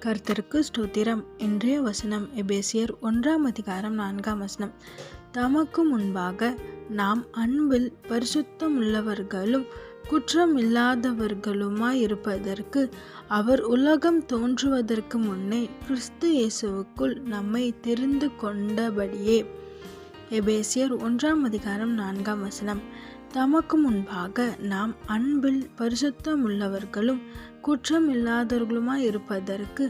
கர்த்தருக்கு ஸ்தோத்திரம். இன்றைய வசனம் எபேசியர் 1:4. தமக்கு முன்பாக நாம் அன்பில் பரிசுத்தமுள்ளவர்களும் குற்றம் இல்லாதவர்களுமாயிருப்பதற்கு அவர் உலகம் தோன்றுவதற்கு முன்னே கிறிஸ்து இயேசுவுக்குள் நம்மை தெரிந்து கொண்டபடியே. எபேசியர் 1:4. தமக்கு முன்பாக நாம் அன்பில் பரிசுத்தமுள்ளவர்களும் குற்றம் இல்லாதவர்களுமாய் இருப்பதற்கு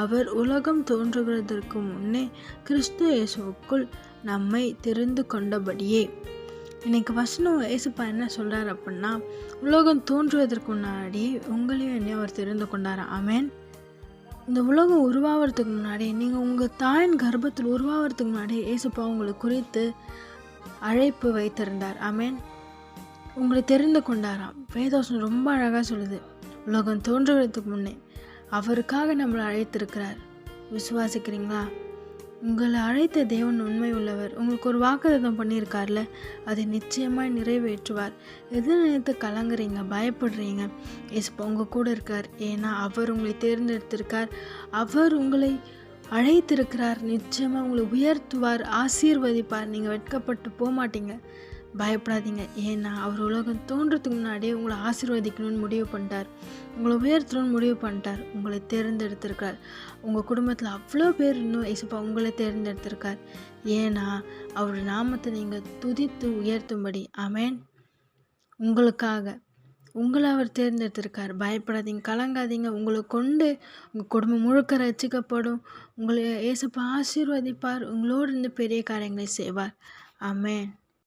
அவர் உலகம் தோன்றுவதற்கு முன்னே கிறிஸ்து இயேசுவுக்குள் நம்மை தெரிந்து கொண்டபடியே. இன்னைக்கு வசனம் ஏசுப்பா என்ன சொல்றார் அப்படின்னா, உலகம் தோன்றுவதற்கு முன்னாடியே உங்களையும் என்னையும் அவர் தெரிந்து கொண்டார். ஆமேன். இந்த உலகம் உருவாகிறதுக்கு முன்னாடி, நீங்கள் உங்கள் தாயின் கர்ப்பத்தில் உருவாகிறதுக்கு முன்னாடி ஏசுப்பா உங்களை குறித்து அழைப்பு வைத்திருந்தார். ஆமேன். உங்களை தெரிந்து கொண்டாராம். வேதவசனம் ரொம்ப அழகாக சொல்லுது, உலகம் தோன்றுவதற்கு முன்னே அவருக்காக நம்மளை அழைத்திருக்கிறார். விசுவாசிக்கிறீங்களா? உங்களை அழைத்த தேவன் உண்மை உள்ளவர். உங்களுக்கு ஒரு வாக்குத்தத்தம் பண்ணியிருக்கார்ல, அதை நிச்சயமாக நிறைவேற்றுவார். எது நினைத்து கலங்குறீங்க, பயப்படுறீங்க? ஏசுப்பா உங்கள் கூட இருக்கார். ஏன்னா அவர் உங்களை தேர்ந்தெடுத்திருக்கார். அவர் உங்களை அழைத்திருக்கிறார். நிச்சயமாக உங்களை உயர்த்துவார், ஆசீர்வதிப்பார். நீங்கள் வெட்கப்பட்டு போக மாட்டீங்க. பயப்படாதீங்க. ஏன்னா அவர் உலகம் தோன்றதுக்கு முன்னாடியே உங்களை ஆசீர்வதிக்கணும்னு முடிவு பண்ணிட்டார். உங்களை உயர்த்தணும்னு முடிவு பண்ணிட்டார். உங்களை தேர்ந்தெடுத்திருக்கார். உங்கள் குடும்பத்தில் அவ்வளோ பேர் இன்னும் ஏசுப்பா உங்களை தேர்ந்தெடுத்திருக்கார். ஏன்னா அவர் நாமத்தை நீங்கள் துதித்து உயர்த்தும்படி. ஆமேன். உங்களுக்காக உங்களை அவர் தேர்ந்தெடுத்திருக்கார். பயப்படாதீங்க, கலங்காதீங்க. உங்களை கொண்டு உங்கள் குடும்பம் முழுக்க ரட்சிக்கப்படும். உங்களை ஏசுப்பா ஆசீர்வதிப்பார். உங்களோடு இருந்து பெரிய காரியங்களை செய்வார். ஆமேன்.